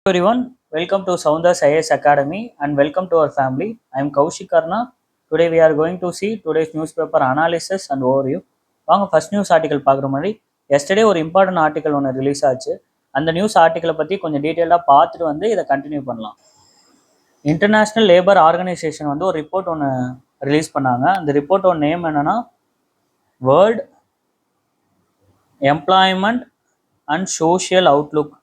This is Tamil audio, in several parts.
Everyone, welcome to Soundas IAS Academy and welcome to our family. I am Kaushik Karna. Today we are going to see today's newspaper analysis and overview. வாங்க ஃபர்ஸ்ட் நியூஸ் ஆர்டிகல் பார்க்குற மாதிரி எஸ்டர்டே ஒரு இம்பார்ட்டன்ட் ஆர்டிகல் ஒன்று ரிலீஸ் ஆச்சு. அந்த நியூஸ் ஆர்டிக்கலை பற்றி கொஞ்சம் டீட்டெயிலாக பார்த்துட்டு வந்து இதை கண்டினியூ பண்ணலாம். இன்டர்நேஷ்னல் லேபர் ஆர்கனைசேஷன் வந்து ஒரு ரிப்போர்ட் ஒன்று ரிலீஸ் பண்ணாங்க. அந்த ரிப்போர்ட்டோட நேம் என்னன்னா world employment and social Outlook.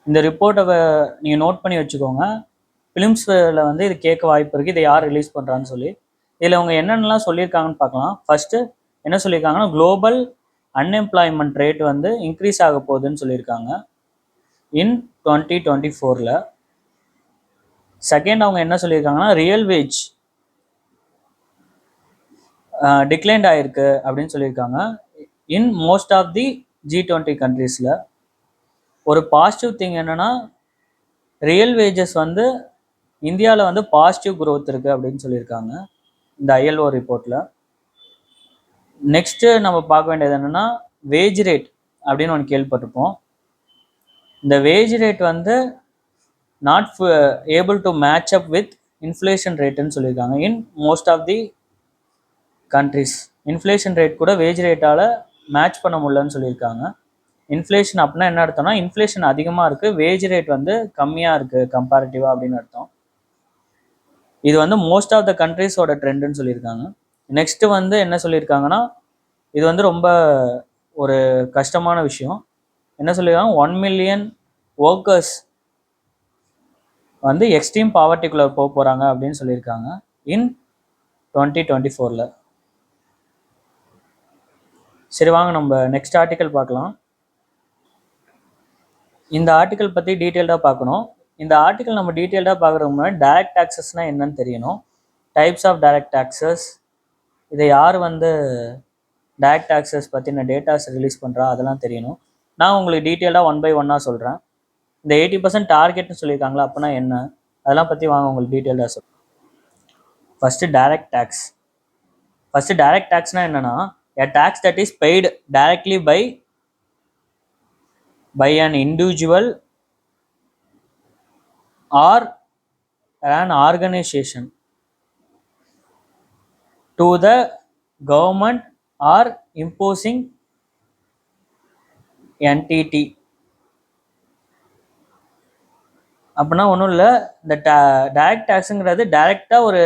இந்த ரிப்போர்ட்டை நீங்கள் நோட் பண்ணி வச்சுக்கோங்க. ஃபிலிம்ஸில் வந்து இது கேட்க வாய்ப்பு இருக்குது, இதை யார் ரிலீஸ் பண்ணுறான்னு சொல்லி. இதில் அவங்க என்னென்னலாம் சொல்லியிருக்காங்கன்னு பார்க்கலாம். ஃபஸ்ட்டு என்ன சொல்லியிருக்காங்கன்னா குளோபல் அன்எம்ப்ளாய்மெண்ட் ரேட் வந்து இன்க்ரீஸ் ஆக போகுதுன்னு சொல்லியிருக்காங்க இன் 2024. செகண்ட் அவங்க என்ன சொல்லியிருக்காங்கன்னா ரியல் வேஜ் டிக்ளைண்ட் ஆகிருக்கு அப்படின்னு சொல்லியிருக்காங்க in most of the G20 கண்ட்ரீஸில். ஒரு பாசிட்டிவ் திங் என்னென்னா ரியல் வேஜஸ் வந்து இந்தியாவில் வந்து பாசிட்டிவ் க்ரோத் இருக்குது அப்படின்னு சொல்லியிருக்காங்க இந்த ILO ரிப்போர்ட்டில். நெக்ஸ்ட்டு நம்ம பார்க்க வேண்டியது என்னென்னா வேஜ் ரேட் அப்படின்னு ஒன்று கேள்விப்பட்டிருப்போம். இந்த வேஜ் ரேட் வந்து not able to match up with inflation ரேட்டுன்னு சொல்லியிருக்காங்க in most of the countries. Inflation rate கூட வேஜ் ரேட்டால் மேட்ச் பண்ண முடியலன்னு சொல்லியிருக்காங்க. இன்ஃப்ளேஷன் அப்படின்னா என்ன அர்த்தம்னா இன்ஃப்ளேஷன் அதிகமாக இருக்குது, வேஜ் ரேட் வந்து கம்மியாக இருக்குது கம்பேரிட்டிவாக அப்படின்னு அர்த்தம். இது வந்து மோஸ்ட் ஆஃப் த கண்ட்ரீஸோட ட்ரெண்டுன்னு சொல்லியிருக்காங்க. நெக்ஸ்ட்டு வந்து என்ன சொல்லியிருக்காங்கன்னா இது வந்து ரொம்ப ஒரு கஷ்டமான விஷயம். என்ன சொல்லியிருக்காங்க 1 மில்லியன் ஒர்க்கர்ஸ் வந்து எக்ஸ்ட்ரீம் பாவர்ட்டிக்குள்ளே போக போகிறாங்க அப்படின்னு சொல்லியிருக்காங்க இன் 2024. சரி வாங்க நம்ம நெக்ஸ்ட் ஆர்டிக்கல் பார்க்கலாம். இந்த ஆர்டிக்கல் பற்றி டீட்டெயில்டாக பார்க்கணும். இந்த ஆர்டிக்கல் நம்ம டீட்டெயில்டாக பார்க்குறதுக்கு முன்னாடி டைரக்ட் டாக்ஸஸ்னால் என்னன்னு தெரியணும். டைப்ஸ் ஆஃப் டைரக்ட் டாக்ஸஸ், இதை யார் வந்து டைரக்ட் டாக்ஸஸ் பற்றின டேட்டாஸ் ரிலீஸ் பண்ணுறா அதெல்லாம் தெரியணும். நான் உங்களுக்கு டீட்டெயிலாக 1 by 1 சொல்கிறேன். இந்த 80% டார்கெட்னு சொல்லியிருக்காங்களா அப்படின்னா என்ன, அதெல்லாம் பற்றி வாங்க உங்களுக்கு டீட்டெயிலாக சொல்கிறேன். First direct tax. First direct டேக்ஸ்னால் என்னென்னா a tax that is paid directly by an individual or an organization to the government or imposing entity. அப்படின்னா ஒன்றும் இல்லை, இந்த டைரக்ட் டேக்ஸுங்கிறது டைரெக்டாக ஒரு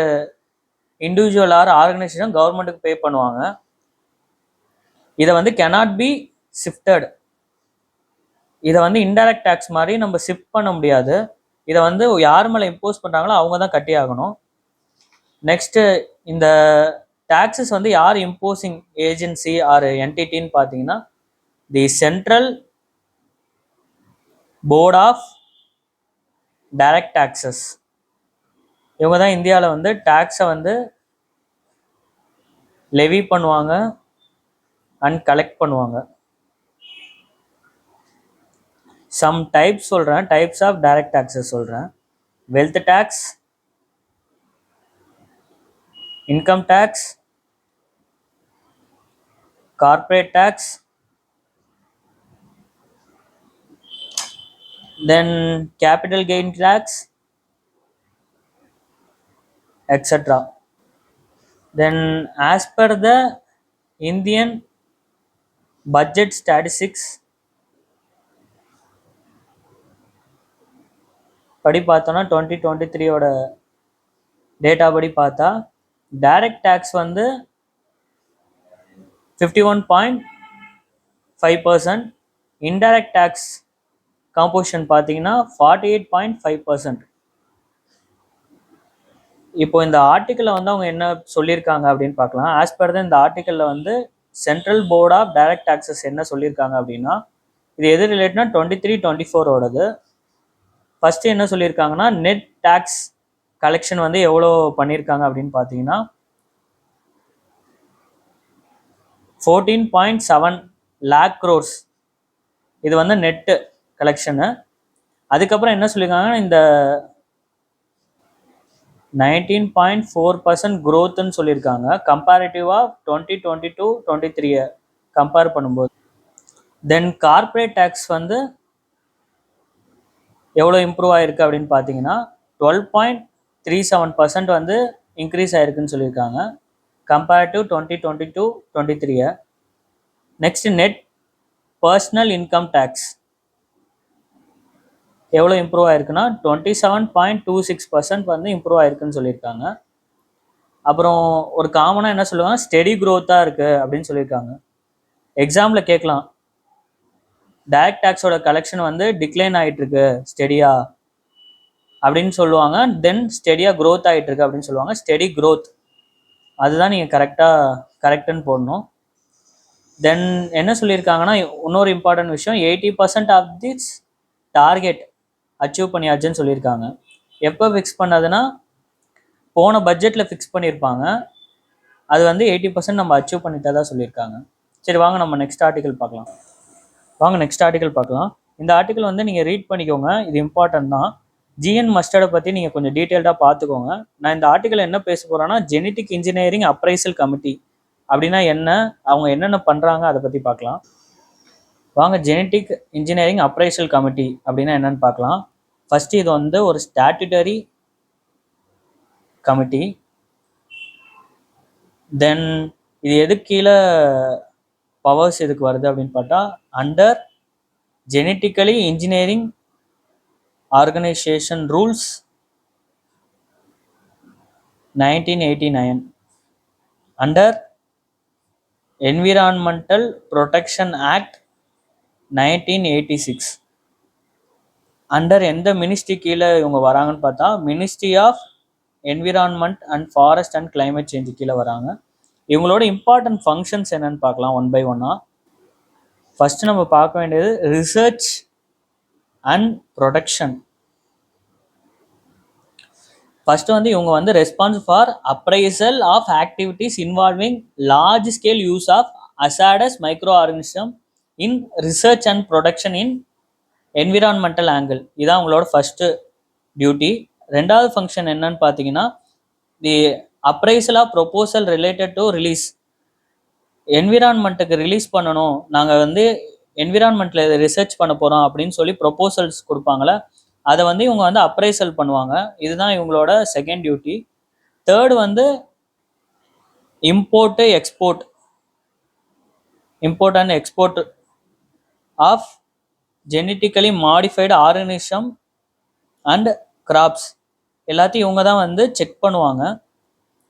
இண்டிவிஜுவல் ஆர் ஆர்கனைசேஷன் கவர்மெண்ட்டுக்கு பே பண்ணுவாங்க. இதை வந்து cannot be shifted. இதை வந்து இன்டைரக்ட் டேக்ஸ் மாதிரி நம்ம ஷிஃப்ட் பண்ண முடியாது. இதை வந்து யார் மேலே இம்போஸ் பண்ணுறாங்களோ அவங்க தான் கட்டி ஆகணும். நெக்ஸ்ட்டு இந்த டேக்ஸஸ் வந்து யார் இம்போசிங் ஏஜென்சி ஆர் என்டிட்டின்னு பார்த்தீங்கன்னா the central board of direct taxes. இவங்க தான் இந்தியாவில் வந்து டேக்ஸை வந்து லெவி பண்ணுவாங்க அண்ட் கலெக்ட் பண்ணுவாங்க. சம் டைப்ஸ் சொல்கிறேன், டைப்ஸ் ஆஃப் டைரக்ட் டேக்ஸஸ் சொல்கிறேன். Wealth tax, income tax, corporate tax, then capital gain tax, etc. Then as per the Indian budget statistics படி பார்த்தோன்னா 2023 டேட்டா படி பார்த்தா டைரக்ட் டேக்ஸ் வந்து 51.5%, இன்டைரக்ட் டேக்ஸ் காம்போசிஷன் பார்த்தீங்கன்னா 48.5%. இப்போ இந்த ஆர்டிக்கலில் வந்து அவங்க என்ன சொல்லியிருக்காங்க அப்படின்னு பார்க்கலாம். ஆஸ் பர் இந்த ஆர்டிக்கலில் வந்து central board of direct taxes என்ன சொல்லியிருக்காங்க அப்படின்னா இது எது ரிலேட்னா 23-24 ஃபஸ்ட்டு என்ன சொல்லியிருக்காங்கன்னா நெட் டேக்ஸ் கலெக்ஷன் வந்து எவ்வளோ பண்ணியிருக்காங்க அப்படின்னு பார்த்தீங்கன்னா 14.7 lakh crores. இது வந்து நெட்டு கலெக்ஷனு. அதுக்கப்புறம் என்ன சொல்லியிருக்காங்கன்னா இந்த 19.4% growthன்னு சொல்லியிருக்காங்க கம்பேரிட்டிவாக 2022-23 கம்பேர் பண்ணும்போது. தென் கார்ப்பரேட் டேக்ஸ் வந்து எவ்வளோ இம்ப்ரூவ் ஆயிருக்கு அப்படின்னு பார்த்தீங்கன்னா 12.37% வந்து இன்க்ரீஸ் ஆயிருக்குன்னு சொல்லியிருக்காங்க compared to 2022-23. Next net personal income tax எவ்வளோ இம்ப்ரூவ் ஆயிருக்குன்னா 27.26% வந்து இம்ப்ரூவ் ஆயிருக்குன்னு சொல்லியிருக்காங்க. அப்புறம் ஒரு காமனாக என்ன சொல்லுவாங்க, ஸ்டெடி க்ரோத்தாக இருக்குது அப்படின்னு சொல்லியிருக்காங்க. எக்ஸாமில் கேட்கலாம், டைரக்ட் டேக்ஸோட கலெக்ஷன் வந்து டிக்ளைன் ஆகிட்டு இருக்கு ஸ்டெடியா அப்படின்னு சொல்லுவாங்க. தென் ஸ்டெடியாக க்ரோத் ஆகிட்டு இருக்கு அப்படின்னு சொல்லுவாங்க. ஸ்டெடி க்ரோத் அதுதான் நீங்கள் கரெக்டுன்னு போடணும். தென் என்ன சொல்லியிருக்காங்கன்னா, இன்னொரு இம்பார்ட்டன்ட் விஷயம், 80% ஆஃப் திஸ் டார்கெட் அச்சீவ் பண்ணியாச்சுன்னு சொல்லியிருக்காங்க. எப்போ ஃபிக்ஸ் பண்ணதுன்னா, போன பட்ஜெட்டில் ஃபிக்ஸ் பண்ணியிருப்பாங்க. அது வந்து 80% நம்ம அச்சீவ் பண்ணிட்டதா சொல்லியிருக்காங்க. சரி, வாங்க நம்ம நெக்ஸ்ட் ஆர்டிக்கல் பார்க்கலாம். இந்த ஆர்டிக்கல் வந்து நீங்கள் ரீட் பண்ணிக்கோங்க, இது இம்பார்ட்டன்ட் தான். ஜிஎன் மஸ்டர்டை பற்றி நீங்கள் கொஞ்சம் டீட்டெயில்டாக பார்த்துக்கோங்க. நான் இந்த ஆர்டிக்கல் என்ன பேச போகிறேன்னா, ஜெனட்டிக் இன்ஜினியரிங் அப்ரைசல் கமிட்டி அப்படின்னா என்ன, அவங்க என்னென்ன பண்ணுறாங்க அதை பற்றி பார்க்கலாம். வாங்க, ஜெனட்டிக் இன்ஜினியரிங் அப்ரைசல் கமிட்டி அப்படின்னா என்னன்னு பார்க்கலாம். ஃபஸ்ட்டு இது வந்து ஒரு ஸ்டாட்யூட்டரி கமிட்டி. தென் இது எதுக்கு கீழே பவர்ஸ் எதுக்கு வருது அப்படின்னு பார்த்தா, under genetically engineering organisation rules 1989, under environmental protection act 1986. Under எந்த மினிஸ்ட்ரி கீழே இவங்க வராங்கன்னு பார்த்தா, ministry of environment and forest and climate change கீழே வராங்க. இவங்களோட இம்பார்ட்டன்ட் ஃபங்க்ஷன்ஸ் என்னன்னு பார்க்கலாம் ஒன் பை ஒன்னா. ஃபர்ஸ்ட் நம்ம பார்க்க வேண்டியது ரிசர்ச் அண்ட் ப்ரொடக்ஷன். ஃபர்ஸ்ட் வந்து இவங்க வந்து response for appraisal of activities involving large scale use of hazardous micro organism in research and production in environmental angle. இதான் அவங்களோட ஃபர்ஸ்ட் டியூட்டி. ரெண்டாவது ஃபங்க்ஷன் என்னன்னு பார்த்தீங்கன்னா, the appraisal of proposal related to release. என்விரான்மெண்ட்டுக்கு ரிலீஸ் பண்ணணும், நாங்கள் வந்து என்விரான்மெண்ட்டில் இதை ரிசர்ச் பண்ண போகிறோம் அப்படின்னு சொல்லி ப்ரொபோசல்ஸ் கொடுப்பாங்களே, அதை வந்து இவங்க வந்து அப்ரைசல் பண்ணுவாங்க. இதுதான் இவங்களோட செகண்ட் டியூட்டி. தேர்ட் வந்து import and export of genetically modified organism and crops எல்லாத்தையும் இவங்க தான் வந்து செக் பண்ணுவாங்க.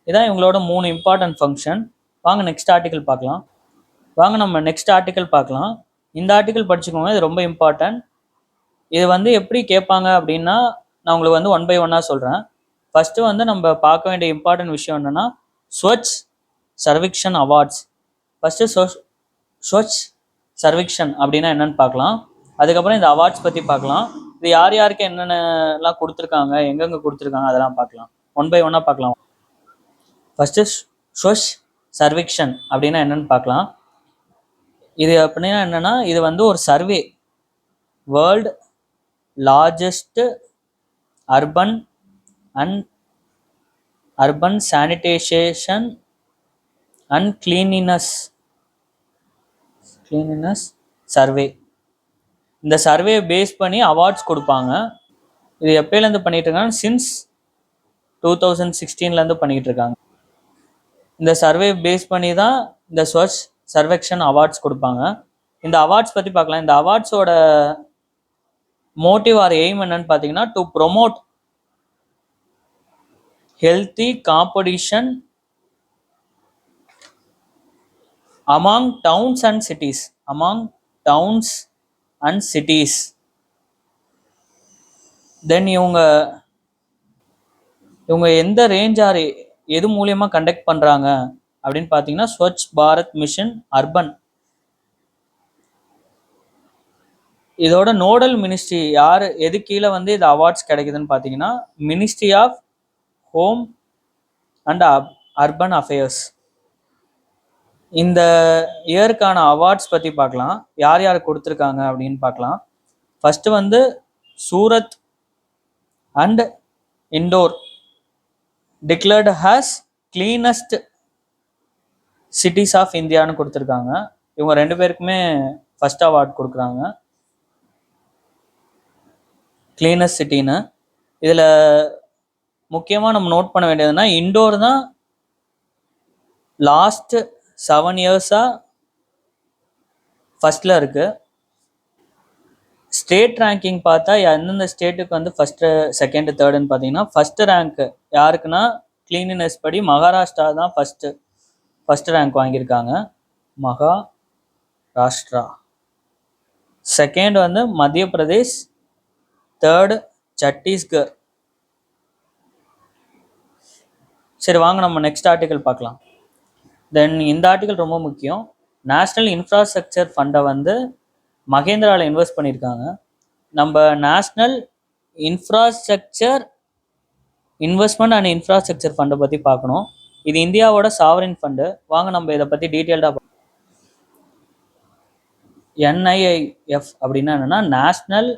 இதான் இவங்களோட 3 இம்பார்ட்டன்ட் ஃபங்க்ஷன். வாங்க நெக்ஸ்ட் ஆர்டிக்கல் பார்க்கலாம். இந்த ஆர்டிக்கல் படிச்சுக்கோங்க, இது ரொம்ப இம்பார்ட்டன்ட். இது வந்து எப்படி கேட்பாங்க அப்படின்னா, நான் உங்களுக்கு வந்து ஒன் பை ஒன்னாக சொல்கிறேன். ஃபஸ்ட்டு வந்து நம்ம பார்க்க வேண்டிய இம்பார்ட்டன்ட் விஷயம் என்னென்னா, ஸ்வச் சர்விக்ஷன் அவார்ட்ஸ். ஃபஸ்ட்டு ஸ்வச் சர்விக்ஷன் அப்படின்னா என்னென்னு பார்க்கலாம். அதுக்கப்புறம் இந்த அவார்ட்ஸ் பற்றி பார்க்கலாம். இது யார் யாருக்கு என்னென்னலாம் கொடுத்துருக்காங்க, எங்கெங்கே கொடுத்துருக்காங்க அதெல்லாம் பார்க்கலாம். ஒன் பை ஒன்னாக பார்க்கலாம். ஃபஸ்ட்டு ஸ்வச் சர்விக்ஷன் அப்படின்னா என்னென்னு பார்க்கலாம். இது அப்படின்னா என்னென்னா, இது வந்து ஒரு survey, world largest urban sanitation and cleanliness survey. இந்த சர்வே பேஸ் பண்ணி அவார்ட்ஸ் கொடுப்பாங்க. இது எப்போலேருந்து பண்ணிட்டு இருக்காங்க, சின்ஸ் 2016 பண்ணிக்கிட்டு இருக்காங்க. இந்த சர்வே பேஸ் பண்ணி தான் இந்த ஸ்வச் சர்வேக்ஷன் அவார்ட்ஸ் கொடுப்பாங்க. இந்த அவார்ட்ஸ் பற்றி பார்க்கலாம். இந்த அவார்ட்ஸோட மோட்டிவ் ஆர் எய்ம் என்னன்னு பார்த்தீங்கன்னா, to promote healthy competition among towns and cities. தென் இவங்க எந்த ரேஞ்ச் ஆர் எது மூலியமாக கண்டக்ட் பண்ணுறாங்க அப்படின்னு பார்த்தீங்கன்னா, ஸ்வச் பாரத் மிஷன் அர்பன். இதோட நோடல் மினிஸ்ட்ரி யார், எது கீழே வந்து இது அவார்ட்ஸ் கிடைக்குதுன்னு பார்த்தீங்கன்னா, ministry of home and urban affairs. இந்த இயருக்கான அவார்ட்ஸ் பற்றி பார்க்கலாம், யார் யார் கொடுத்துருக்காங்க அப்படின்னு பார்க்கலாம். ஃபஸ்ட்டு வந்து Surat and Indore declared has cleanest cities of இந்தியான்னு கொடுத்துருக்காங்க. இவங்க 2 பேருக்குமே ஃபர்ஸ்ட் அவார்ட் கொடுக்குறாங்க கிளீனஸ்ட் சிட்டின்னு. இதில் முக்கியமாக நம்ம நோட் பண்ண வேண்டியதுன்னா இண்டோர் தான் லாஸ்ட் 7 இயர்ஸாக ஃபர்ஸ்டில் இருக்குது. ஸ்டேட் ரேங்கிங் பார்த்தா எந்தெந்த ஸ்டேட்டுக்கு வந்து ஃபஸ்ட்டு செகண்டு தேர்டுன்னு பார்த்தீங்கன்னா ஃபஸ்ட்டு ரேங்க்கு யாருக்குன்னா கிளீனினஸ் படி மகாராஷ்டிரா தான் ஃபஸ்ட்டு ரேங்க் வாங்கியிருக்காங்க, மகாராஷ்டிரா. செகண்ட் வந்து மத்திய பிரதேஷ், தேர்டு சத்தீஸ்கர். சரி வாங்க நம்ம நெக்ஸ்ட் ஆர்டிக்கல் பார்க்கலாம். தென் இந்த ஆர்டிக்கல் ரொம்ப முக்கியம். நேஷ்னல் இன்ஃப்ராஸ்ட்ரக்சர் ஃபண்டை வந்து மகேந்திராவில் இன்வெஸ்ட் பண்ணியிருக்காங்க. நம்ம national infrastructure investment and infrastructure ஃபண்டை பற்றி பார்க்கணும். இது இந்தியாவோட சாவரின் ஃபண்டு. வாங்க நம்ம இதை பற்றி டீட்டெயில்டாக பார்ப்போம். என்ஐஐஎஃப் அப்படின்னா என்னென்னா national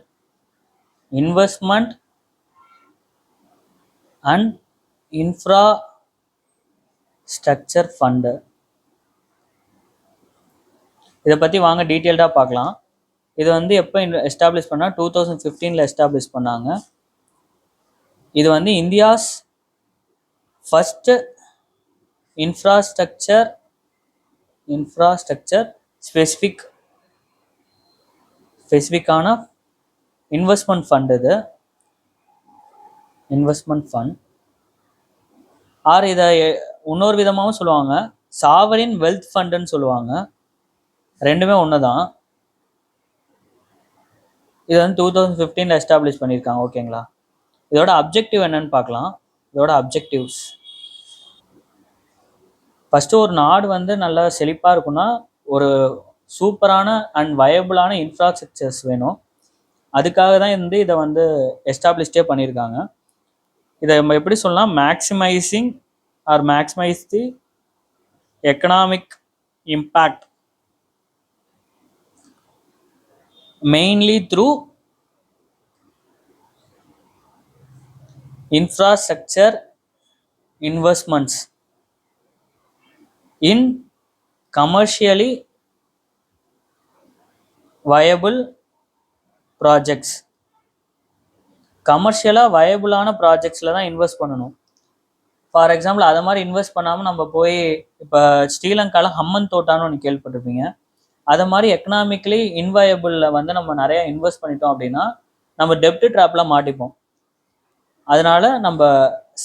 investment and infrastructure fund. இதை பற்றி வாங்க டீட்டெயில்டாக பார்க்கலாம். இது வந்து எப்போ எஸ்டாப்ளிஷ் பண்ணால் 2015 எஸ்டாப்ளிஷ் பண்ணாங்க. இது வந்து இந்தியாஸ் ஃபஸ்ட்டு இன்ஃப்ராஸ்ட்ரக்சர் ஸ்பெசிஃபிக்கான இன்வெஸ்ட்மெண்ட் ஃபண்ட். இது இன்வெஸ்ட்மெண்ட் ஃபண்ட் ஆர் இதை இன்னொரு விதமாகவும் சொல்லுவாங்க, சாவரின் வெல்த் ஃபண்டுன்னு சொல்லுவாங்க. ரெண்டுமே ஒன்று தான். இது வந்து 2015 எஸ்டாப்ளிஷ் பண்ணியிருக்காங்க. ஓகேங்களா? இதோட அப்ஜெக்டிவ் என்னன்னு பார்க்கலாம். இதோட அப்ஜெக்டிவ்ஸ், ஃபஸ்ட்டு ஒரு நாடு வந்து நல்லா செழிப்பாக இருக்குன்னா ஒரு சூப்பரான அண்ட் வயபிளான இன்ஃப்ராஸ்ட்ரக்சர்ஸ் வேணும். அதுக்காக தான் வந்து இதை வந்து எஸ்டாப்ளிஷ்டே பண்ணியிருக்காங்க. இதை நம்ம எப்படி சொல்லலாம், maximise the economic impact mainly through infrastructure investments in commercially viable projects. கமர்ஷியலாக வயபிளான ப்ராஜெக்ட்ஸில் தான் இன்வெஸ்ட் பண்ணணும். ஃபார் எக்ஸாம்பிள் அதை மாதிரி இன்வெஸ்ட் பண்ணாமல் நம்ம போய் இப்போ ஸ்ரீலங்காவில் ஹம்மன் தோட்டான்னு ஒன்று கேள்விப்பட்டிருப்பீங்க. அதை மாதிரி எக்கனாமிக்கலி இன்வயபிளில் வந்து நம்ம நிறையா இன்வெஸ்ட் பண்ணிட்டோம் அப்படின்னா நம்ம டெப்ட் ட்ராப்பில் மாட்டிப்போம். அதனால நம்ம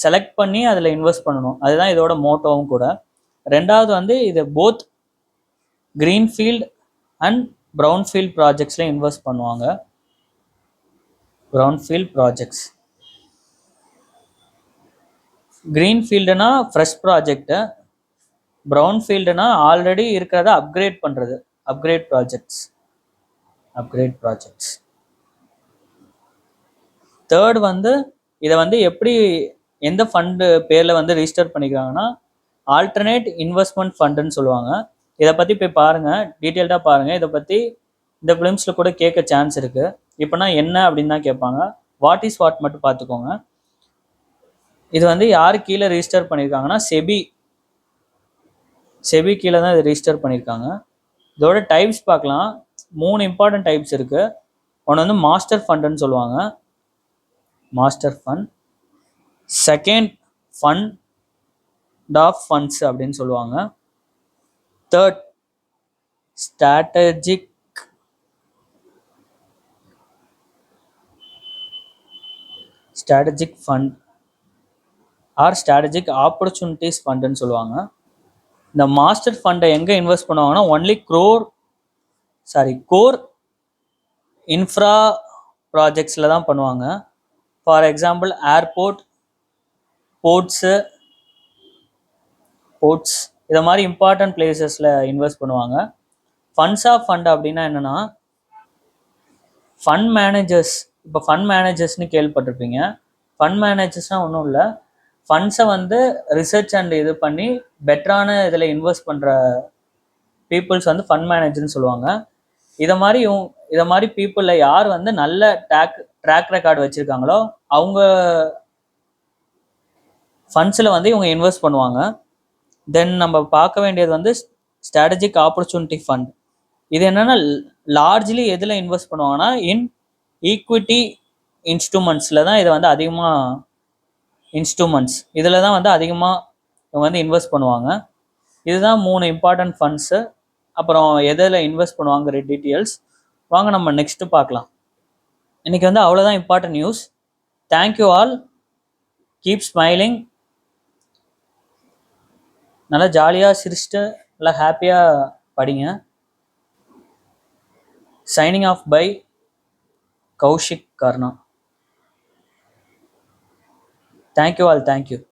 செலக்ட் பண்ணி அதில் இன்வெஸ்ட் பண்ணணும். அதுதான் இதோட மோட்டோவும் கூட. ரெண்டாவது வந்து இது போத் க்ரீன்ஃபீல்ட் அண்ட் ப்ரௌன்ஃபீல்ட் ப்ராஜெக்ட்ஸில் இன்வெஸ்ட் பண்ணுவாங்க. ப்ரௌன்ஃபீல்ட் ப்ராஜெக்ட்ஸ், க்ரீன்ஃபீல்டுனா ஃப்ரெஷ் ப்ராஜெக்டு, ப்ரௌன்ஃபீல்டுனா ஆல்ரெடி இருக்கிறத அப்கிரேட் பண்ணுறது, அப்கிரேட் ப்ராஜெக்ட்ஸ். தேர்ட் வந்து இதை வந்து எப்படி எந்த ஃபண்டு பேரில் வந்து ரிஜிஸ்டர் பண்ணிக்கிறாங்கன்னா ஆல்டர்னேட் இன்வெஸ்ட்மெண்ட் ஃபண்டுன்னு சொல்லுவாங்க. இதை பற்றி போய் பாருங்கள், டீட்டெயில்டாக பாருங்கள். இதை பற்றி இந்த ஃபிலிம்ஸில் கூட கேட்க சான்ஸ் இருக்குது. இப்போனா என்ன அப்படின்னு தான் கேட்பாங்க. வாட் மட்டும் பார்த்துக்கோங்க. இது வந்து யார் கீழே ரிஜிஸ்டர் பண்ணியிருக்காங்கன்னா செபி கீழே தான் இது ரிஜிஸ்டர் பண்ணியிருக்காங்க. இதோட டைப்ஸ் பார்க்கலாம். 3 இம்பார்ட்டன்ட் டைப்ஸ் இருக்குது. ஒன்று வந்து மாஸ்டர் ஃபண்டுன்னு சொல்லுவாங்க, master fund. Second fund of funds அப்படின்னு சொல்லுவாங்க. Third strategic fund or strategic opportunities ஃபண்டுன்னு சொல்லுவாங்க. இந்த மாஸ்டர் ஃபண்டை எங்கே இன்வெஸ்ட் பண்ணுவாங்கன்னா ஒன்லி கோர் இன்ஃப்ரா ப்ராஜெக்ட்ஸில் தான் பண்ணுவாங்க. ஃபார் எக்ஸாம்பிள் ஏர்போர்ட், போர்ட்ஸ் இதை மாதிரி இம்பார்ட்டன்ட் பிளேசஸில் இன்வெஸ்ட் பண்ணுவாங்க. ஃபண்ட்ஸ் ஆஃப் ஃபண்ட் அப்படின்னா என்னென்னா ஃபண்ட் மேனேஜர்ஸ். இப்போ ஃபண்ட் மேனேஜர்ஸ்னு கேள்விப்பட்டிருப்பீங்க. ஃபண்ட் மேனேஜர்ஸ்னால் ஒன்றும் இல்லை, ஃபண்ட்ஸை வந்து ரிசர்ச் அண்ட் இது பண்ணி பெட்டரான இதில் இன்வெஸ்ட் பண்ணுற பீப்புள்ஸ் வந்து ஃபண்ட் மேனேஜர்னு சொல்லுவாங்க. இதை மாதிரி பீப்புளில் யார் வந்து நல்ல ட்ராக் ரெக்கார்டு வச்சுருக்காங்களோ அவங்க ஃபண்ட்ஸில் வந்து இவங்க இன்வெஸ்ட் பண்ணுவாங்க. தென் நம்ம பார்க்க வேண்டியது வந்து ஸ்ட்ராட்டஜிக் ஆப்பர்ச்சுனிட்டி ஃபண்ட். இது என்னென்னா லார்ஜ்லி எதில் இன்வெஸ்ட் பண்ணுவாங்கன்னா இன் ஈக்விட்டி இன்ஸ்ட்ருமெண்ட்ஸில் தான் இதை வந்து அதிகமாக இதில் தான் வந்து அதிகமாக இவங்க வந்து இன்வெஸ்ட் பண்ணுவாங்க. இதுதான் 3 இம்பார்ட்டன்ட் ஃபண்ட்ஸு. அப்புறம் எதில் இன்வெஸ்ட் பண்ணுவாங்கிற டீட்டெயில்ஸ் வாங்க நம்ம நெக்ஸ்ட்டு பார்க்கலாம். இன்றைக்கி வந்து அவ்வளோதான் important news. Thank you all. Keep smiling. நல்லா ஜாலியாக சிரிச்சுட்டு நல்லா ஹாப்பியாக படிங்க. Signing off by Kaushik Karna. Thank you all. Thank you.